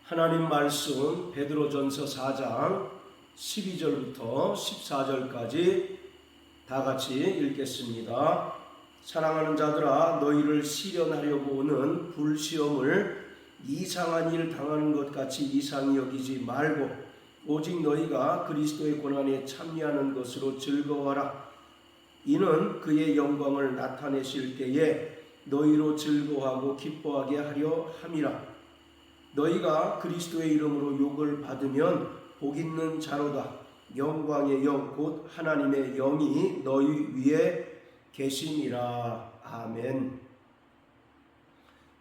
하나님 말씀 베드로전서 4장 12절부터 14절까지 다 같이 읽겠습니다. 사랑하는 자들아, 너희를 시련하려고 오는 불시험을 이상한 일 당하는 것 같이 이상히 여기지 말고 오직 너희가 그리스도의 고난에 참여하는 것으로 즐거워하라. 이는 그의 영광을 나타내실 때에 너희로 즐거워하고 기뻐하게 하려 함이라. 너희가 그리스도의 이름으로 욕을 받으면 복 있는 자로다. 영광의 영 곧 하나님의 영이 너희 위에 계심이라. 아멘.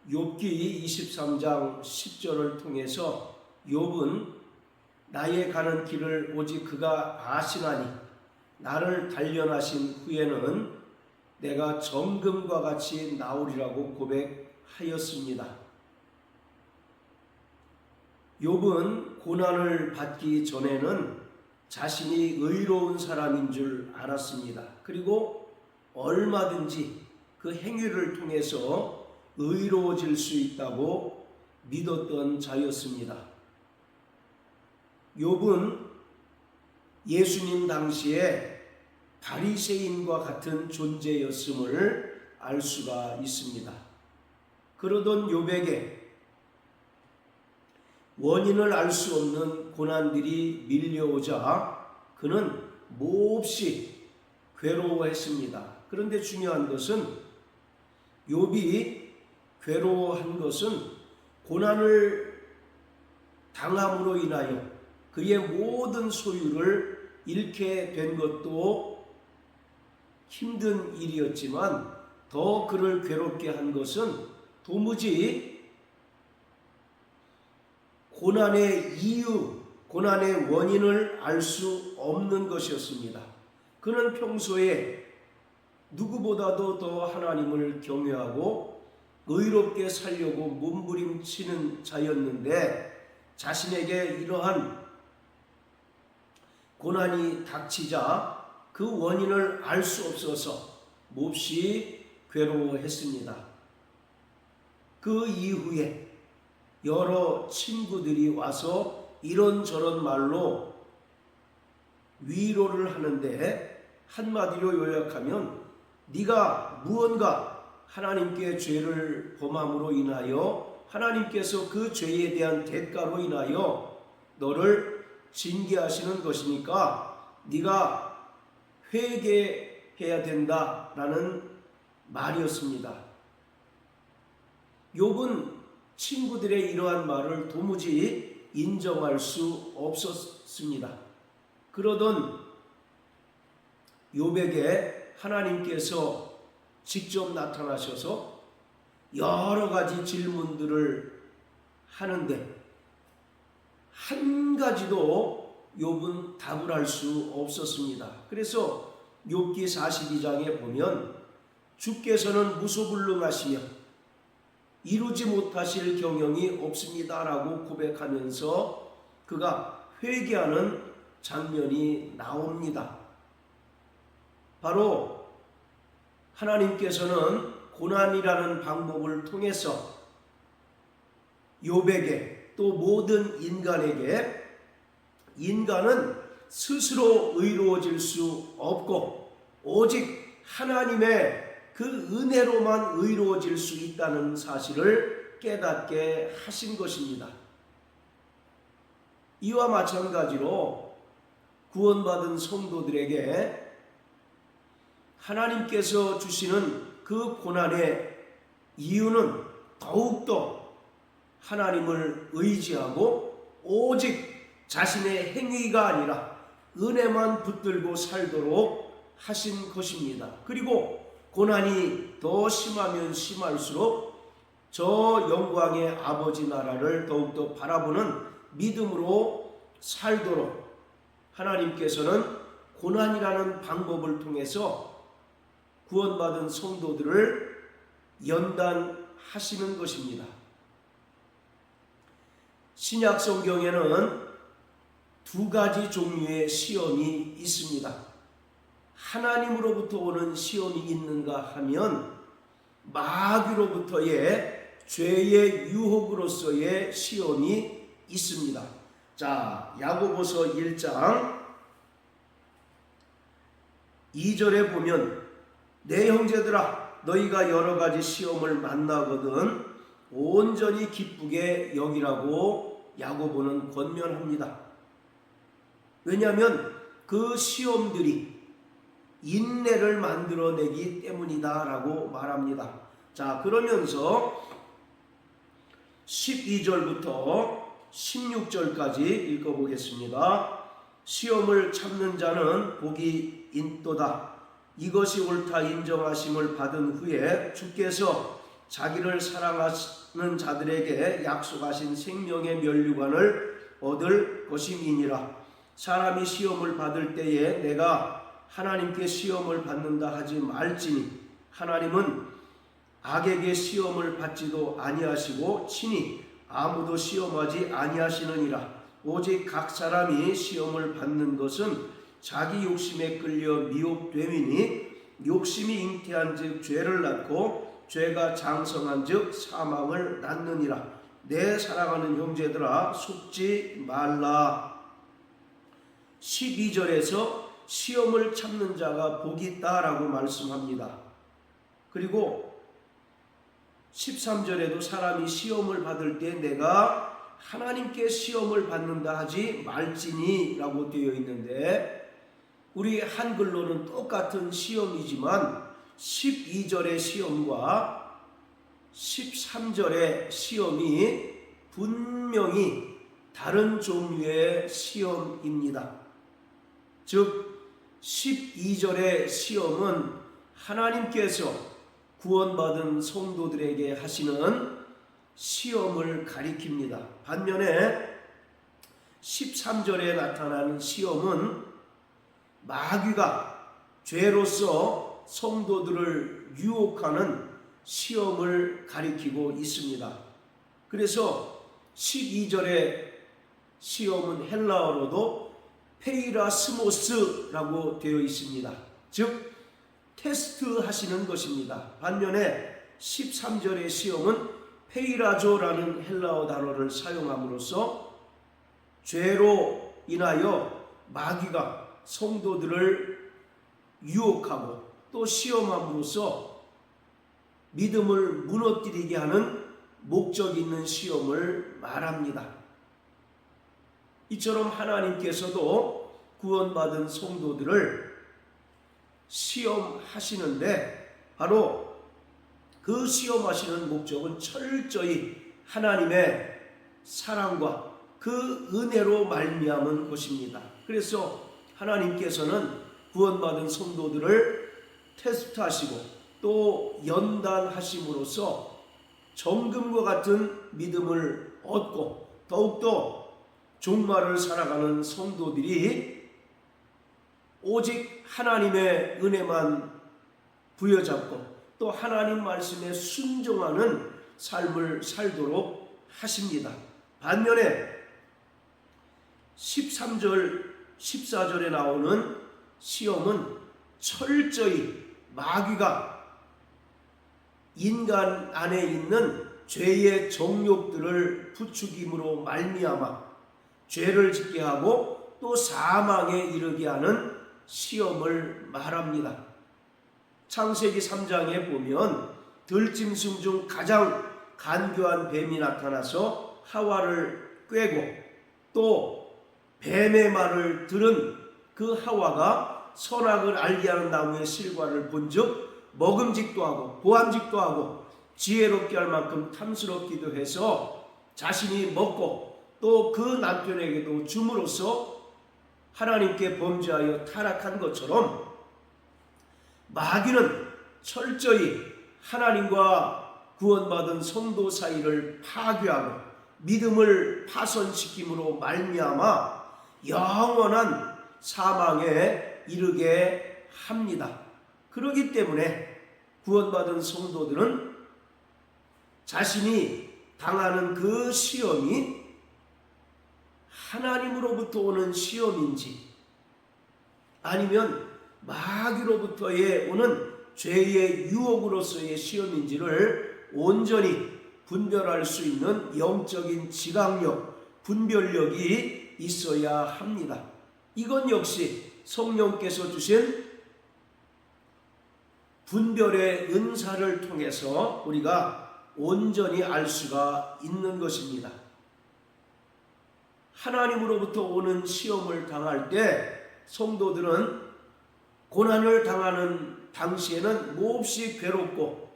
욥기 23장 10절을 통해서 욥은 나의 가는 길을 오직 그가 아시나니 나를 단련하신 후에는 내가 정금과 같이 나오리라고 고백하였습니다. 욥은 고난을 받기 전에는 자신이 의로운 사람인 줄 알았습니다. 그리고 얼마든지 그 행위를 통해서 의로워질 수 있다고 믿었던 자였습니다. 욥은 예수님 당시에 바리새인과 같은 존재였음을 알 수가 있습니다. 그러던 욥에게 원인을 알 수 없는 고난들이 밀려오자 그는 몹시 괴로워했습니다. 그런데 중요한 것은 욥이 괴로워한 것은 고난을 당함으로 인하여 그의 모든 소유를 잃게 된 것도 힘든 일이었지만 더 그를 괴롭게 한 것은 도무지 고난의 이유, 고난의 원인을 알 수 없는 것이었습니다. 그는 평소에 누구보다도 더 하나님을 경외하고 의롭게 살려고 몸부림치는 자였는데 자신에게 이러한 고난이 닥치자 그 원인을 알 수 없어서 몹시 괴로워했습니다. 그 이후에 여러 친구들이 와서 이런저런 말로 위로를 하는데 한마디로 요약하면 네가 무언가 하나님께 죄를 범함으로 인하여 하나님께서 그 죄에 대한 대가로 인하여 너를 징계하시는 것이니까 네가 회개해야 된다라는 말이었습니다. 욥은 친구들의 이러한 말을 도무지 인정할 수 없었습니다. 그러던 욥에게 하나님께서 직접 나타나셔서 여러 가지 질문들을 하는데 한 가지도 욥은 답을 할 수 없었습니다. 그래서 욥기 42장에 보면 주께서는 무소불능하시며 이루지 못하실 경영이 없습니다라고 고백하면서 그가 회개하는 장면이 나옵니다. 바로 하나님께서는 고난이라는 방법을 통해서 욥에게 또 모든 인간에게 인간은 스스로 의로워질 수 없고 오직 하나님의 그 은혜로만 의로워질 수 있다는 사실을 깨닫게 하신 것입니다. 이와 마찬가지로 구원받은 성도들에게 하나님께서 주시는 그 고난의 이유는 더욱더 하나님을 의지하고 오직 자신의 행위가 아니라 은혜만 붙들고 살도록 하신 것입니다. 그리고 고난이 더 심하면 심할수록 저 영광의 아버지 나라를 더욱더 바라보는 믿음으로 살도록 하나님께서는 고난이라는 방법을 통해서 구원받은 성도들을 연단하시는 것입니다. 신약 성경에는 두 가지 종류의 시험이 있습니다. 하나님으로부터 오는 시험이 있는가 하면 마귀로부터의 죄의 유혹으로서의 시험이 있습니다. 자, 야고보서 1장 2절에 보면 내 형제들아 너희가 여러 가지 시험을 만나거든 온전히 기쁘게 여기라고 야고보는 권면합니다. 왜냐하면 그 시험들이 인내를 만들어내기 때문이다 라고 말합니다. 자, 그러면서 12절부터 16절까지 읽어보겠습니다. 시험을 참는 자는 복이 있도다. 이것이 옳다 인정하심을 받은 후에 주께서 자기를 사랑하는 자들에게 약속하신 생명의 면류관을 얻을 것임이니라. 사람이 시험을 받을 때에 내가 하나님께 시험을 받는다 하지 말지니 하나님은 악에게 시험을 받지도 아니하시고 친히 아무도 시험하지 아니하시느니라. 오직 각 사람이 시험을 받는 것은 자기 욕심에 끌려 미혹됨이니 욕심이 잉태한즉 죄를 낳고 죄가 장성한즉 사망을 낳느니라. 내 사랑하는 형제들아 속지 말라. 12절에서 시험을 참는 자가 복이 있다라고 말씀합니다. 그리고 13절에도 사람이 시험을 받을 때 내가 하나님께 시험을 받는다 하지 말지니 라고 되어 있는데 우리 한글로는 똑같은 시험이지만 12절의 시험과 13절의 시험이 분명히 다른 종류의 시험입니다. 즉 12절의 시험은 하나님께서 구원받은 성도들에게 하시는 시험을 가리킵니다. 반면에 13절에 나타나는 시험은 마귀가 죄로서 성도들을 유혹하는 시험을 가리키고 있습니다. 그래서 12절의 시험은 헬라어로도 페이라스모스라고 되어 있습니다. 즉 테스트 하시는 것입니다. 반면에 13절의 시험은 페이라조라는 헬라어 단어를 사용함으로써 죄로 인하여 마귀가 성도들을 유혹하고 또 시험함으로써 믿음을 무너뜨리게 하는 목적 있는 시험을 말합니다. 이처럼 하나님께서도 구원받은 성도들을 시험하시는데 바로 그 시험하시는 목적은 철저히 하나님의 사랑과 그 은혜로 말미암은 것입니다. 그래서 하나님께서는 구원받은 성도들을 테스트하시고 또 연단하심으로써 정금과 같은 믿음을 얻고 더욱더 종말을 살아가는 성도들이 오직 하나님의 은혜만 부여잡고 또 하나님 말씀에 순종하는 삶을 살도록 하십니다. 반면에 13절, 14절에 나오는 시험은 철저히 마귀가 인간 안에 있는 죄의 정욕들을 부추김으로 말미암아 죄를 짓게 하고 또 사망에 이르게 하는 시험을 말합니다. 창세기 3장에 보면 들짐승 중 가장 간교한 뱀이 나타나서 하와를 꾀고 또 뱀의 말을 들은 그 하와가 선악을 알게 하는 나무의 실과를 본즉 먹음직도 하고 보암직도 하고 지혜롭게 할 만큼 탐스럽기도 해서 자신이 먹고 또 그 남편에게도 줌으로써 하나님께 범죄하여 타락한 것처럼 마귀는 철저히 하나님과 구원받은 성도 사이를 파괴하고 믿음을 파손시킴으로 말미암아 영원한 사망에 이르게 합니다. 그렇기 때문에 구원받은 성도들은 자신이 당하는 그 시험이 하나님으로부터 오는 시험인지 아니면 마귀로부터의 오는 죄의 유혹으로서의 시험인지를 온전히 분별할 수 있는 영적인 지각력, 분별력이 있어야 합니다. 이건 역시 성령께서 주신 분별의 은사를 통해서 우리가 온전히 알 수가 있는 것입니다. 하나님으로부터 오는 시험을 당할 때 성도들은 고난을 당하는 당시에는 몹시 괴롭고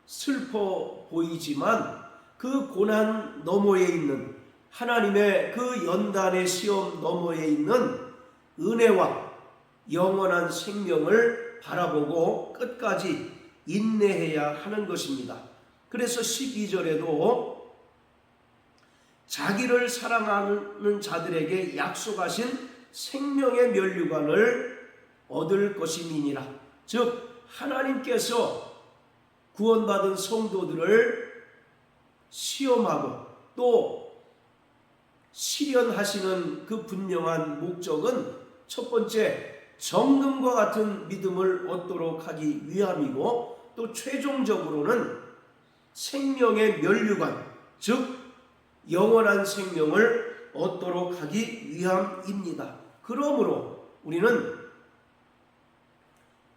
슬퍼 보이지만 그 고난 너머에 있는 하나님의 그 연단의 시험 너머에 있는 은혜와 영원한 생명을 바라보고 끝까지 인내해야 하는 것입니다. 그래서 12절에도 자기를 사랑하는 자들에게 약속하신 생명의 면류관을 얻을 것임이니라. 즉 하나님께서 구원받은 성도들을 시험하고 또 시련하시는 그 분명한 목적은 첫 번째 정금과 같은 믿음을 얻도록 하기 위함이고 또 최종적으로는 생명의 면류관, 즉 영원한 생명을 얻도록 하기 위함입니다. 그러므로 우리는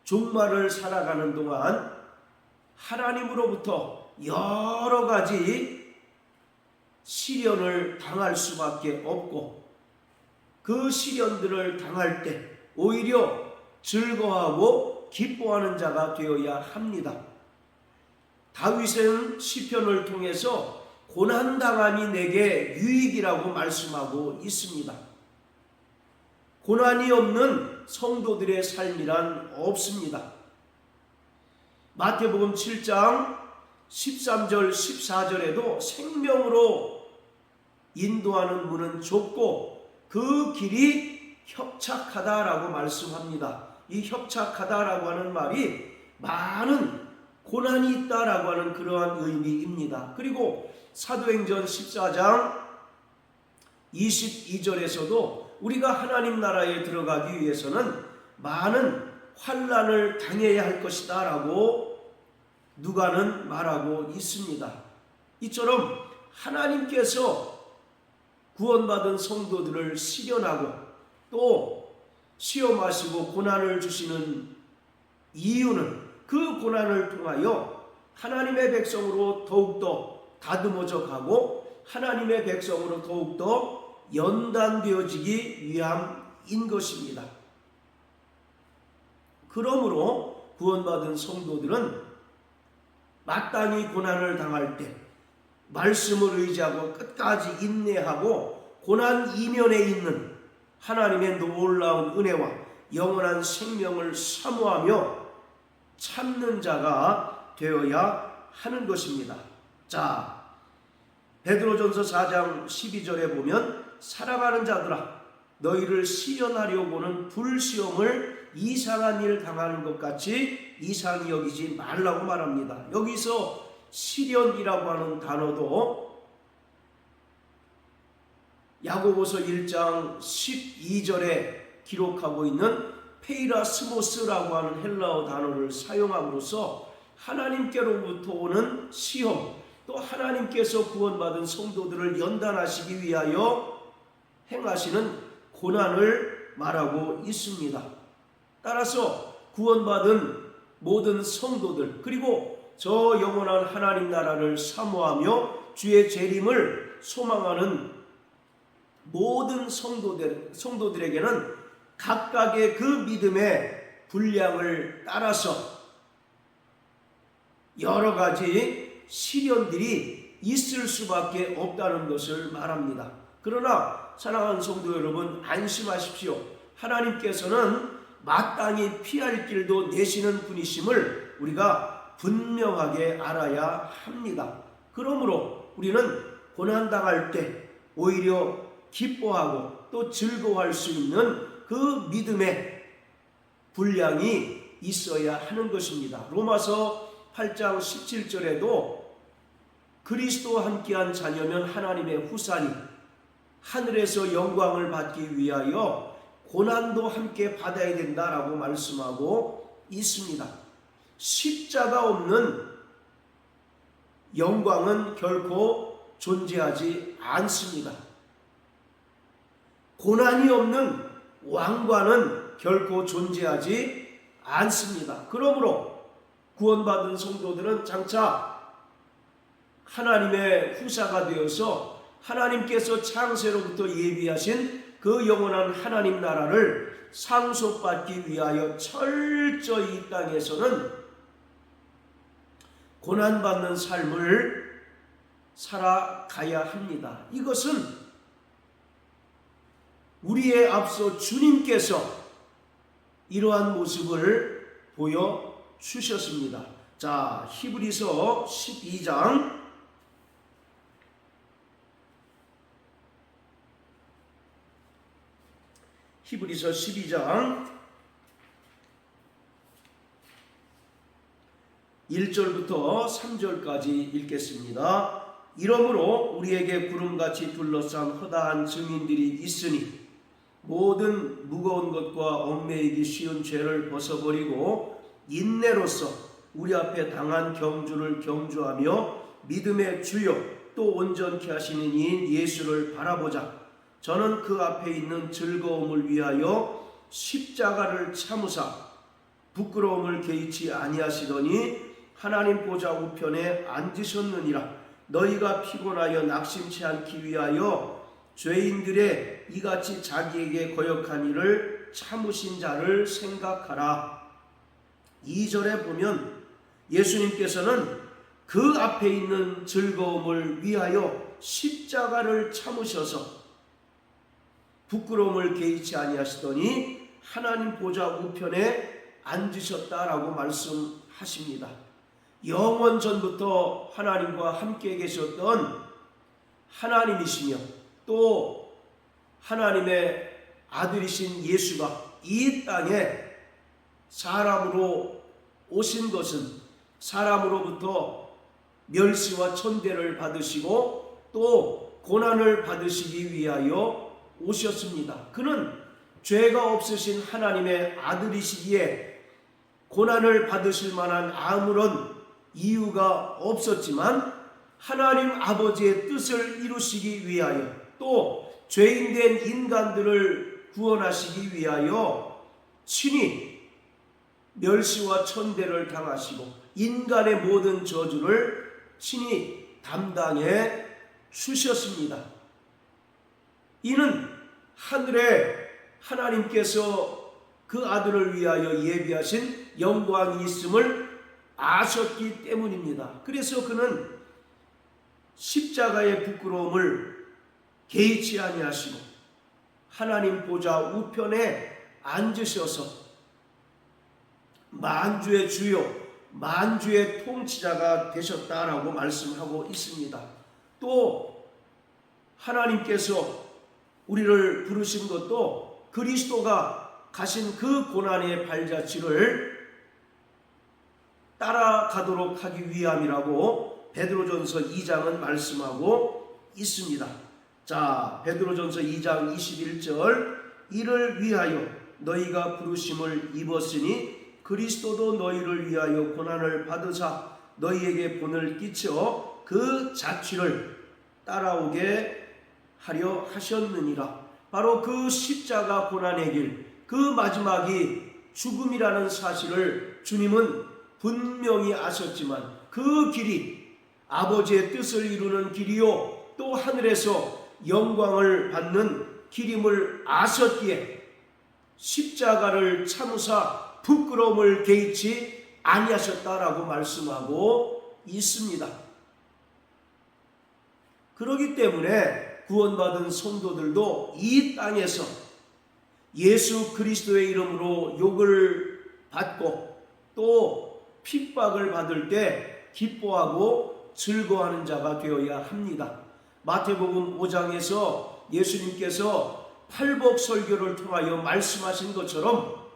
종말을 살아가는 동안 하나님으로부터 여러 가지 시련을 당할 수밖에 없고 그 시련들을 당할 때 오히려 즐거워하고 기뻐하는 자가 되어야 합니다. 다윗은 시편을 통해서 고난당함이 내게 유익이라고 말씀하고 있습니다. 고난이 없는 성도들의 삶이란 없습니다. 마태복음 7장 13절 14절에도 생명으로 인도하는 문은 좁고 그 길이 협착하다라고 말씀합니다. 이 협착하다라고 하는 말이 많은 고난이 있다라고 하는 그러한 의미입니다. 그리고 사도행전 14장 22절에서도 우리가 하나님 나라에 들어가기 위해서는 많은 환난을 당해야 할 것이다 라고 누가는 말하고 있습니다. 이처럼 하나님께서 구원받은 성도들을 시련하고 또 시험하시고 고난을 주시는 이유는 그 고난을 통하여 하나님의 백성으로 더욱더 다듬어져 가고 하나님의 백성으로 더욱더 연단되어지기 위함인 것입니다. 그러므로 구원받은 성도들은 마땅히 고난을 당할 때 말씀을 의지하고 끝까지 인내하고 고난 이면에 있는 하나님의 놀라운 은혜와 영원한 생명을 사모하며 참는 자가 되어야 하는 것입니다. 자, 베드로전서 4장 12절에 보면 사랑하는 자들아 너희를 시련하려고는 불시험을 이상한 일 당하는 것 같이 이상히 여기지 말라고 말합니다. 여기서 시련이라고 하는 단어도 야고보서 1장 12절에 기록하고 있는 페이라스모스라고 하는 헬라어 단어를 사용함으로써 하나님께로부터 오는 시험 또 하나님께서 구원받은 성도들을 연단하시기 위하여 행하시는 고난을 말하고 있습니다. 따라서 구원받은 모든 성도들 그리고 저 영원한 하나님 나라를 사모하며 주의 재림을 소망하는 모든 성도들에게는 각각의 그 믿음의 분량을 따라서 여러 가지 시련들이 있을 수밖에 없다는 것을 말합니다. 그러나 사랑하는 성도 여러분 안심하십시오. 하나님께서는 마땅히 피할 길도 내시는 분이심을 우리가 분명하게 알아야 합니다. 그러므로 우리는 고난당할 때 오히려 기뻐하고 또 즐거워할 수 있는 그 믿음의 분량이 있어야 하는 것입니다. 로마서 8장 17절에도 그리스도와 함께한 자녀면 하나님의 후사니 하늘에서 영광을 받기 위하여 고난도 함께 받아야 된다라고 말씀하고 있습니다. 십자가 없는 영광은 결코 존재하지 않습니다. 고난이 없는 왕관은 결코 존재하지 않습니다. 그러므로 구원받은 성도들은 장차 하나님의 후사가 되어서 하나님께서 창세로부터 예비하신 그 영원한 하나님 나라를 상속받기 위하여 철저히 이 땅에서는 고난받는 삶을 살아가야 합니다. 이것은 우리의 앞서 주님께서 이러한 모습을 보여주셨습니다. 자, 히브리서 12장 1절부터 3절까지 읽겠습니다. 이러므로 우리에게 구름같이 둘러싼 허다한 증인들이 있으니 모든 무거운 것과 얽매이기 쉬운 죄를 벗어버리고 인내로서 우리 앞에 당한 경주를 경주하며 믿음의 주요 또 온전케 하시는 이인 예수를 바라보자. 저는 그 앞에 있는 즐거움을 위하여 십자가를 참으사 부끄러움을 개의치 아니하시더니 하나님 보좌 우편에 앉으셨느니라. 너희가 피곤하여 낙심치 않기 위하여 죄인들의 이같이 자기에게 거역한 일을 참으신 자를 생각하라. 2절에 보면 예수님께서는 그 앞에 있는 즐거움을 위하여 십자가를 참으셔서 부끄러움을 개의치 아니하시더니 하나님 보좌 우편에 앉으셨다라고 말씀하십니다. 영원 전부터 하나님과 함께 계셨던 하나님이시며 또 하나님의 아들이신 예수가 이 땅에 사람으로 오신 것은 사람으로부터 멸시와 천대를 받으시고 또 고난을 받으시기 위하여 오셨습니다. 그는 죄가 없으신 하나님의 아들이시기에 고난을 받으실 만한 아무런 이유가 없었지만 하나님 아버지의 뜻을 이루시기 위하여 또 죄인된 인간들을 구원하시기 위하여 친히 멸시와 천대를 당하시고 인간의 모든 저주를 친히 담당해 주셨습니다. 이는 하늘에 하나님께서 그 아들을 위하여 예비하신 영광이 있음을 아셨기 때문입니다. 그래서 그는 십자가의 부끄러움을 개의치 아니하시고 하나님 보좌 우편에 앉으셔서 만주의 주요 만주의 통치자가 되셨다라고 말씀하고 있습니다. 또 하나님께서 우리를 부르신 것도 그리스도가 가신 그 고난의 발자취를 따라가도록 하기 위함이라고 베드로전서 2장은 말씀하고 있습니다. 자, 베드로전서 2장 21절 이를 위하여 너희가 부르심을 입었으니 그리스도도 너희를 위하여 고난을 받으사 너희에게 본을 끼쳐 그 자취를 따라오게 하려 하셨느니라. 바로 그 십자가 고난의 길, 그 마지막이 죽음이라는 사실을 주님은 분명히 아셨지만 그 길이 아버지의 뜻을 이루는 길이요 또 하늘에서 영광을 받는 길임을 아셨기에 십자가를 참으사 부끄러움을 개의치 아니하셨다라고 말씀하고 있습니다. 그렇기 때문에 구원받은 성도들도 이 땅에서 예수 그리스도의 이름으로 욕을 받고 또 핍박을 받을 때 기뻐하고 즐거워하는 자가 되어야 합니다. 마태복음 5장에서 예수님께서 팔복 설교를 통하여 말씀하신 것처럼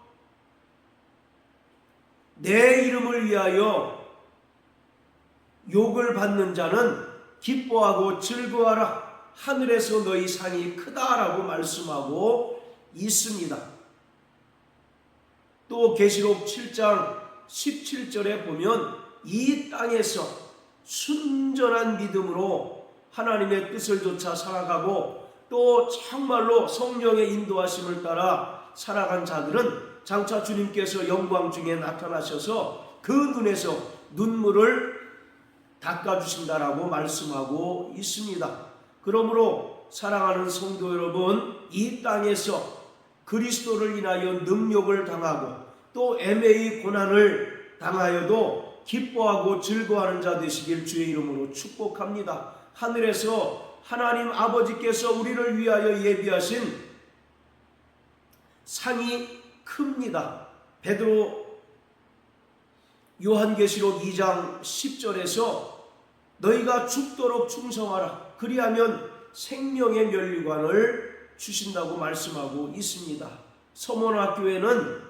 내 이름을 위하여 욕을 받는 자는 기뻐하고 즐거워하라. 하늘에서 너희 상이 크다라고 말씀하고 있습니다. 또 계시록 7장 17절에 보면 이 땅에서 순전한 믿음으로 하나님의 뜻을 좇아 살아가고 또 정말로 성령의 인도하심을 따라 살아간 자들은 장차 주님께서 영광 중에 나타나셔서 그 눈에서 눈물을 닦아주신다라고 말씀하고 있습니다. 그러므로 사랑하는 성도 여러분, 이 땅에서 그리스도를 인하여 능욕을 당하고 또 애매히 고난을 당하여도 기뻐하고 즐거워하는 자 되시길 주의 이름으로 축복합니다. 하늘에서 하나님 아버지께서 우리를 위하여 예비하신 상이 큽니다. 베드로 요한계시록 2장 10절에서 너희가 죽도록 충성하라 그리하면 생명의 면류관을 주신다고 말씀하고 있습니다. 서머나 교회는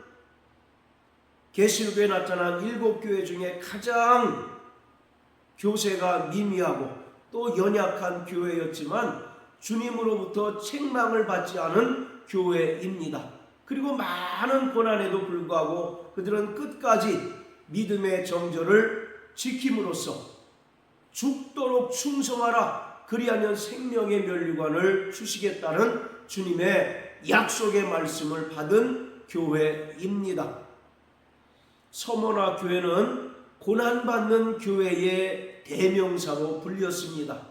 계시록에 나타난 7교회 중에 가장 교세가 미미하고 또 연약한 교회였지만 주님으로부터 책망을 받지 않은 교회입니다. 그리고 많은 고난에도 불구하고 그들은 끝까지 믿음의 정절을 지킴으로써 죽도록 충성하라 그리하면 생명의 면류관을 주시겠다는 주님의 약속의 말씀을 받은 교회입니다. 서머나 교회는 고난받는 교회의 대명사로 불렸습니다.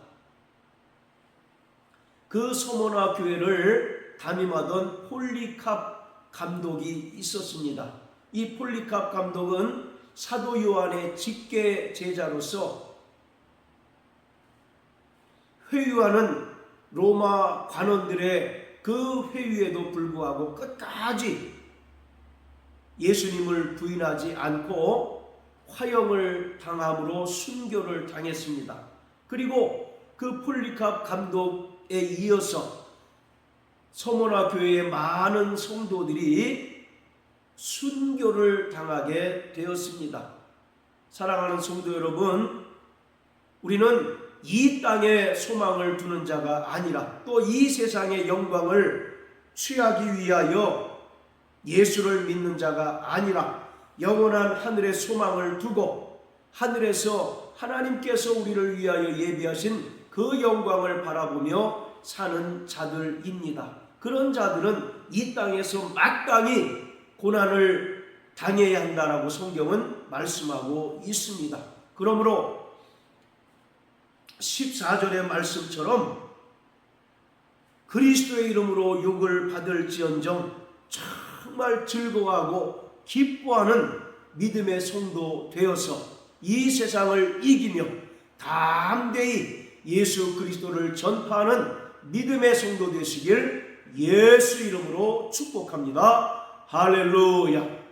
그 서머나 교회를 담임하던 폴리캅 감독이 있었습니다. 이 폴리캅 감독은 사도 요한의 직계 제자로서 회유하는 로마 관원들의 그 회유에도 불구하고 끝까지 예수님을 부인하지 않고 화형을 당함으로 순교를 당했습니다. 그리고 그 폴리캅 감독에 이어서 서머나 교회의 많은 성도들이 순교를 당하게 되었습니다. 사랑하는 성도 여러분, 우리는 이 땅에 소망을 두는 자가 아니라 또 이 세상의 영광을 취하기 위하여 예수를 믿는 자가 아니라 영원한 하늘의 소망을 두고 하늘에서 하나님께서 우리를 위하여 예비하신 그 영광을 바라보며 사는 자들입니다. 그런 자들은 이 땅에서 마땅히 고난을 당해야 한다라고 성경은 말씀하고 있습니다. 그러므로 14절의 말씀처럼 그리스도의 이름으로 욕을 받을지언정 정말 즐거워하고 기뻐하는 믿음의 성도 되어서 이 세상을 이기며 담대히 예수 그리스도를 전파하는 믿음의 성도 되시길 예수 이름으로 축복합니다. 할렐루야.